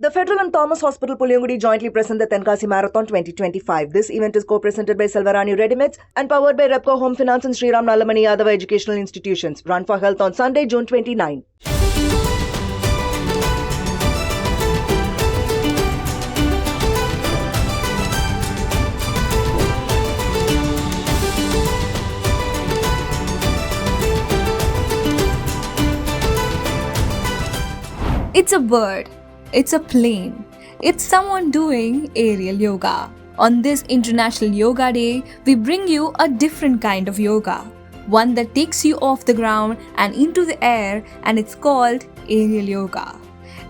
The Federal and Thomas Hospital Puliangudi jointly present the Tenkasi Marathon 2025. This event is co-presented by Selvarani Readymades and powered by Repco Home Finance and Sriram Nalamani Yadava Educational Institutions. Run for Health on Sunday, June 29. It's a bird, it's a plane, it's someone doing aerial yoga. On this International Yoga Day, we bring you a different kind of yoga, one that takes you off the ground and into the air, and it's called aerial yoga.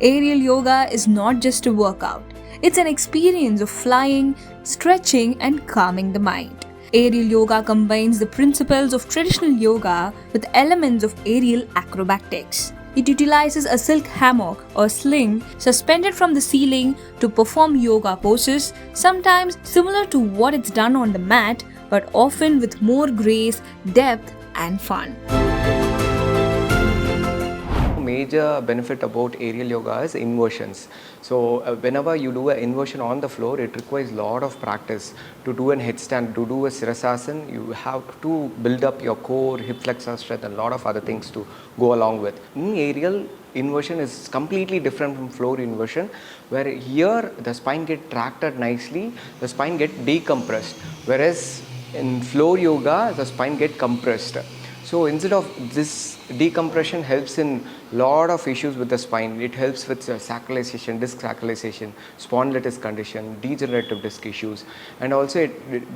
Aerial yoga is not just a workout, it's an experience of flying, stretching, and calming the mind. Aerial yoga combines the principles of traditional yoga with elements of aerial acrobatics. It utilizes a silk hammock or sling suspended from the ceiling to perform yoga poses, sometimes similar to what it's done on the mat, but often with more grace, depth, and fun. Major benefit about aerial yoga is inversions. So whenever you do an inversion on the floor, it requires a lot of practice. To do a headstand, to do a Sirasasana, you have to build up your core, hip flexor strength, and a lot of other things to go along with. In aerial, inversion is completely different from floor inversion, where here the spine gets tracted nicely, the spine gets decompressed, whereas in floor yoga, the spine gets compressed. So instead of this decompression helps in lot of issues with the spine. It helps with sacralization, disc sacralization, spondylitis condition, degenerative disc issues, and also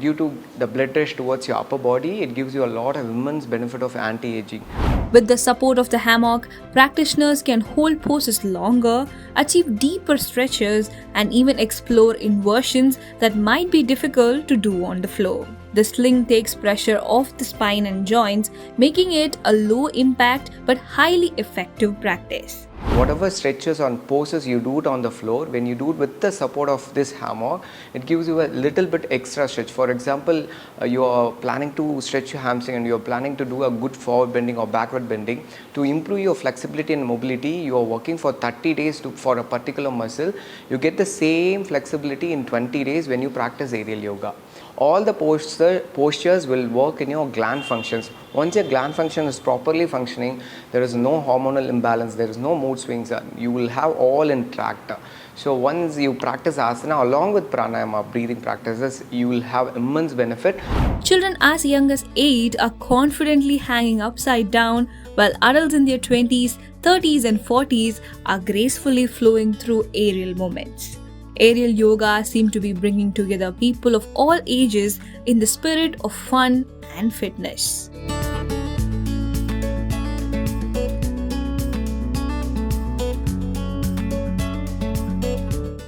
due to the blood rush towards your upper body, it gives you a lot of immense benefit of anti-aging. With the support of the hammock, practitioners can hold poses longer, achieve deeper stretches, and even explore inversions that might be difficult to do on the floor. The sling takes pressure off the spine and joints, making it a low impact but highly effective practice. Whatever stretches on poses you do it on the floor, when you do it with the support of this hammock, it gives you a little bit extra stretch. For example, you are planning to stretch your hamstring and you are planning to do a good forward bending or backward bending. To improve your flexibility and mobility, you are working for 30 days for a particular muscle. You get the same flexibility in 20 days when you practice aerial yoga. All the postures will work in your gland functions. Once your gland function is properly functioning, there is no hormonal imbalance, there is no mood swings, you will have all intact. So once you practice asana along with pranayama, breathing practices, you will have immense benefit. Children as young as 8 are confidently hanging upside down, while adults in their 20s, 30s and 40s are gracefully flowing through aerial movements. Aerial yoga seems to be bringing together people of all ages in the spirit of fun and fitness.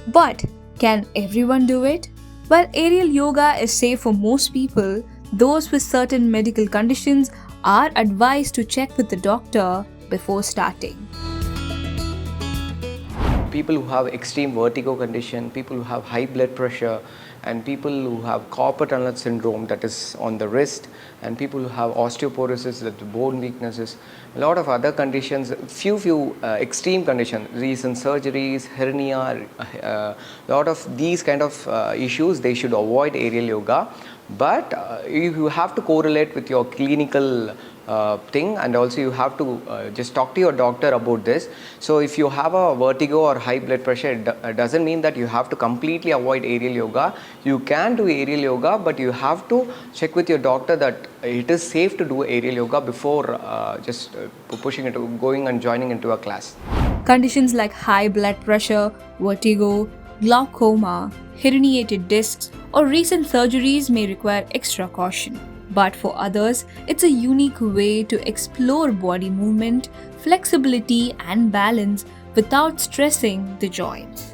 But can everyone do it? While aerial yoga is safe for most people, those with certain medical conditions are advised to check with the doctor before starting. People who have extreme vertigo condition, people who have high blood pressure, and people who have carpal tunnel syndrome, that is on the wrist, and people who have osteoporosis, that is bone weaknesses, a lot of other conditions, few extreme conditions, recent surgeries, hernia, a lot of these kind of issues, they should avoid aerial yoga. But you have to correlate with your clinical thing, and also you have to just talk to your doctor about this. So if you have a vertigo or high blood pressure, it doesn't mean that you have to completely avoid aerial yoga. You can do aerial yoga, but you have to check with your doctor that it is safe to do aerial yoga before just pushing it, going and joining into a class. Conditions like high blood pressure, vertigo, glaucoma, herniated discs, or recent surgeries may require extra caution. But for others, it's a unique way to explore body movement, flexibility, and balance without stressing the joints.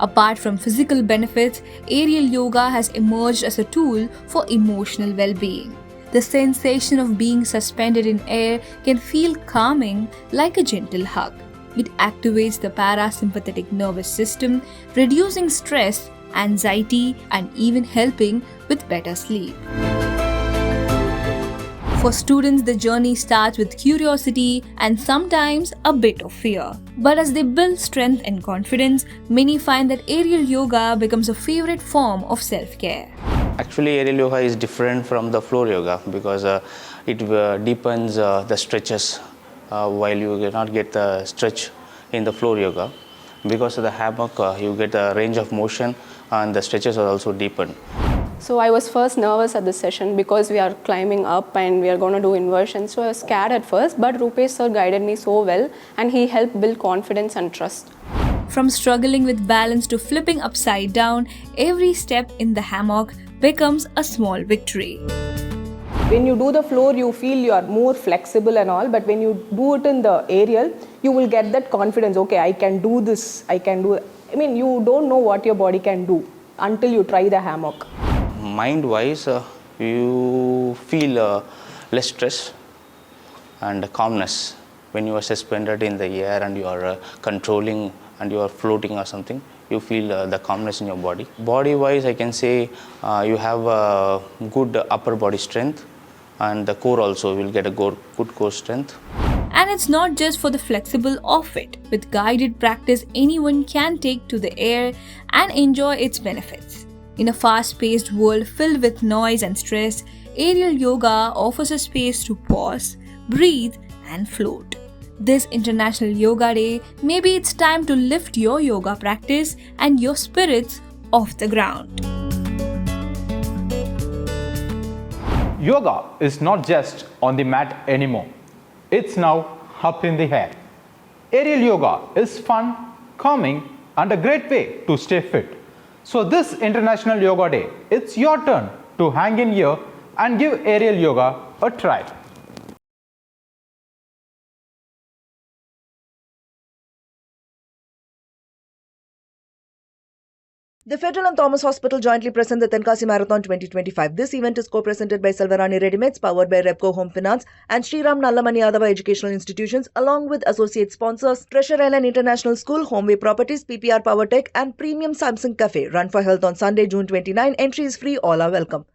Apart from physical benefits, aerial yoga has emerged as a tool for emotional well-being. The sensation of being suspended in air can feel calming, like a gentle hug. It activates the parasympathetic nervous system, reducing stress, anxiety, and even helping with better sleep. For students, the journey starts with curiosity and sometimes a bit of fear. But as they build strength and confidence, many find that aerial yoga becomes a favorite form of self-care. Actually, aerial yoga is different from the floor yoga because it deepens the stretches while you cannot get the stretch in the floor yoga. Because of the hammock, you get a range of motion and the stretches are also deepened. So I was first nervous at the session because we are climbing up and we are going to do inversions. So I was scared at first, but Rupesh sir guided me so well and he helped build confidence and trust. From struggling with balance to flipping upside down, every step in the hammock becomes a small victory. When you do the floor, you feel you are more flexible and all, but when you do it in the aerial, you will get that confidence, okay, I can do this, I can do it. I mean, you don't know what your body can do until you try the hammock. Mind-wise, you feel less stress and calmness when you are suspended in the air and you are controlling and you are floating or something. You feel the calmness in your body. Body-wise, I can say you have a good upper body strength and the core also will get a good core strength. And it's not just for the flexible or fit. With guided practice, anyone can take to the air and enjoy its benefits. In a fast-paced world filled with noise and stress, aerial yoga offers a space to pause, breathe, and float. This International Yoga Day, maybe it's time to lift your yoga practice and your spirits off the ground. Yoga is not just on the mat anymore. It's now up in the air. Aerial yoga is fun, calming, and a great way to stay fit. So this International Yoga Day, it's your turn to hang in here and give aerial yoga a try. The Federal and Thomas Hospital jointly present the Tenkasi Marathon 2025. This event is co-presented by Selvarani Readymades, powered by Repco Home Finance and Sriram Nallamani Yadava Educational Institutions, along with associate sponsors Treasure Island International School, Homeway Properties, PPR Power Tech and Premium Samsung Cafe. Run for Health on Sunday, June 29. Entry is free. All are welcome.